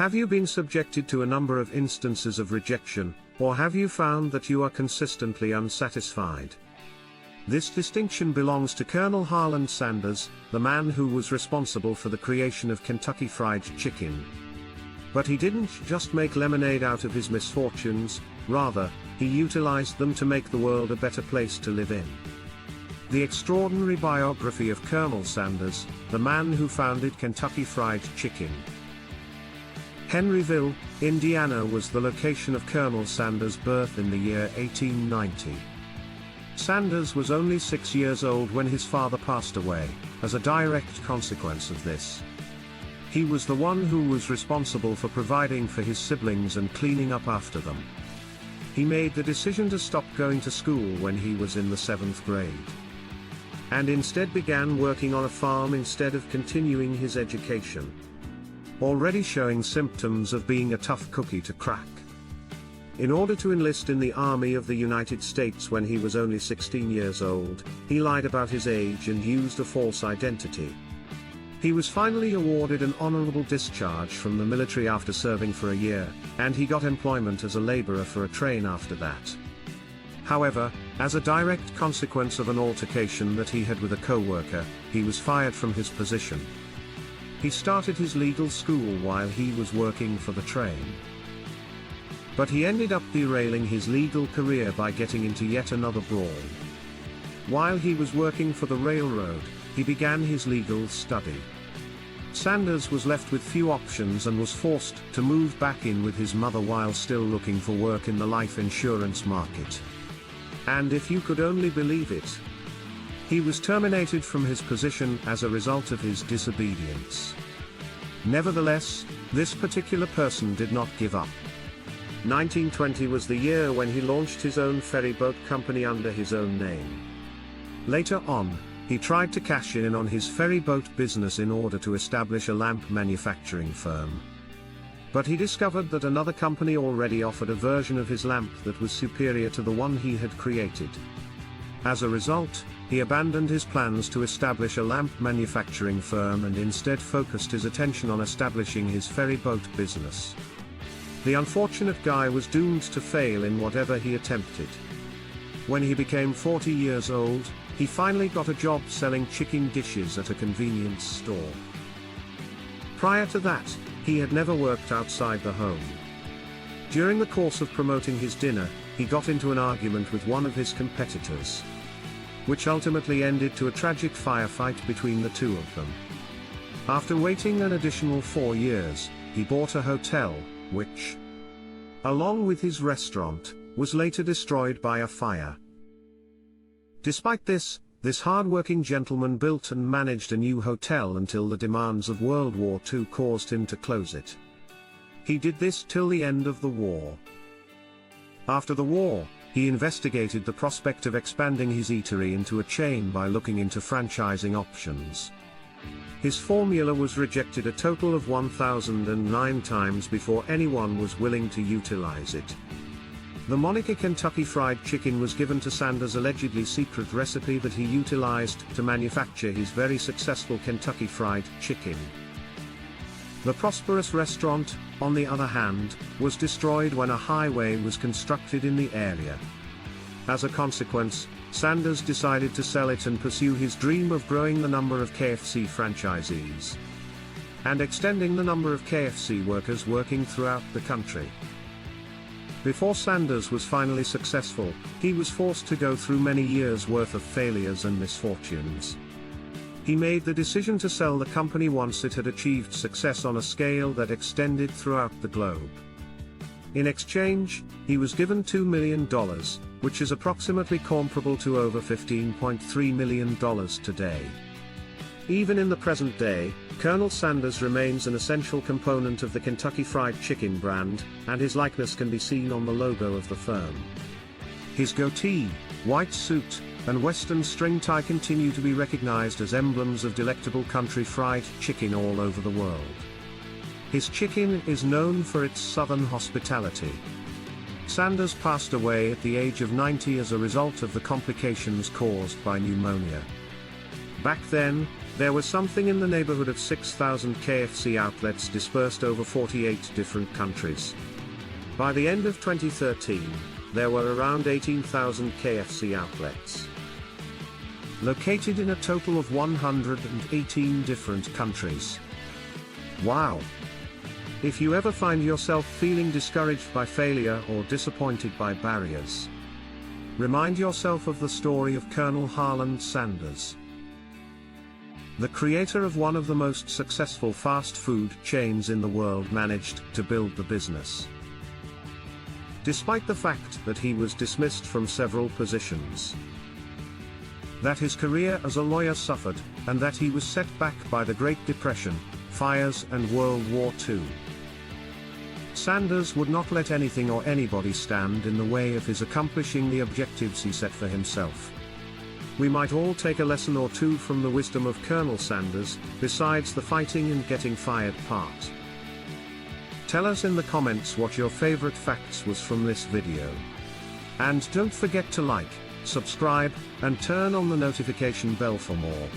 Have you been subjected to a number of instances of rejection, or have you found that you are consistently unsatisfied? This distinction belongs to Colonel Harland Sanders, the man who was responsible for the creation of Kentucky Fried Chicken. But he didn't just make lemonade out of his misfortunes, rather, he utilized them to make the world a better place to live in. The extraordinary biography of Colonel Sanders, the man who founded Kentucky Fried Chicken. Henryville, Indiana was the location of Colonel Sanders' birth in the year 1890. Sanders was only 6 years old when his father passed away, as a direct consequence of this. He was the one who was responsible for providing for his siblings and cleaning up after them. He made the decision to stop going to school when he was in the 7th grade. And instead began working on a farm instead of continuing his education. Already showing symptoms of being a tough cookie to crack. In order to enlist in the Army of the United States when he was only 16 years old, he lied about his age and used a false identity. He was finally awarded an honorable discharge from the military after serving for a year, and he got employment as a laborer for a train after that. However, as a direct consequence of an altercation that he had with a co-worker, he was fired from his position. He started his legal school while he was working for the train. But he ended up derailing his legal career by getting into yet another brawl. While he was working for the railroad, he began his legal study. Sanders was left with few options and was forced to move back in with his mother while still looking for work in the life insurance market. And if you could only believe it, he was terminated from his position as a result of his disobedience. Nevertheless, this particular person did not give up. 1920 was the year when he launched his own ferry boat company under his own name. Later on, he tried to cash in on his ferry boat business in order to establish a lamp manufacturing firm. But he discovered that another company already offered a version of his lamp that was superior to the one he had created. As a result, he abandoned his plans to establish a lamp manufacturing firm and instead focused his attention on establishing his ferry boat business. The unfortunate guy was doomed to fail in whatever he attempted. When he became 40 years old, he finally got a job selling chicken dishes at a convenience store. Prior to that, he had never worked outside the home. During the course of promoting his dinner, he got into an argument with one of his competitors, which ultimately ended to a tragic firefight between the two of them. After waiting an additional 4 years, he bought a hotel, which, along with his restaurant, was later destroyed by a fire. Despite this hard-working gentleman built and managed a new hotel until the demands of World War II caused him to close it. He did this till the end of the war. After the war, he investigated the prospect of expanding his eatery into a chain by looking into franchising options. His formula was rejected a total of 1,009 times before anyone was willing to utilize it. The moniker Kentucky Fried Chicken was given to Sanders' allegedly secret recipe that he utilized to manufacture his very successful Kentucky Fried Chicken. The prosperous restaurant, on the other hand, was destroyed when a highway was constructed in the area. As a consequence, Sanders decided to sell it and pursue his dream of growing the number of KFC franchisees and extending the number of KFC workers working throughout the country. Before Sanders was finally successful, he was forced to go through many years' worth of failures and misfortunes. He made the decision to sell the company once it had achieved success on a scale that extended throughout the globe. In exchange, he was given $2 million, which is approximately comparable to over $15.3 million today. Even in the present day, Colonel Sanders remains an essential component of the Kentucky Fried Chicken brand, and his likeness can be seen on the logo of the firm. His goatee, white suit, and western string tie continue to be recognized as emblems of delectable country fried chicken all over the world. His chicken is known for its southern hospitality. Sanders passed away at the age of 90 as a result of the complications caused by pneumonia. Back then, There was something in the neighborhood of 6,000 KFC outlets dispersed over 48 different countries. By the end of 2013, there were around 18,000 KFC outlets, located in a total of 118 different countries. Wow! If you ever find yourself feeling discouraged by failure or disappointed by barriers, remind yourself of the story of Colonel Harland Sanders, the creator of one of the most successful fast food chains in the world. Managed to build the business, despite the fact that he was dismissed from several positions, that his career as a lawyer suffered, and that he was set back by the Great Depression, fires and World War II. Sanders would not let anything or anybody stand in the way of his accomplishing the objectives he set for himself. We might all take a lesson or two from the wisdom of Colonel Sanders, besides the fighting and getting fired part. Tell us in the comments what your favorite facts was from this video. And don't forget to like, subscribe, and turn on the notification bell for more.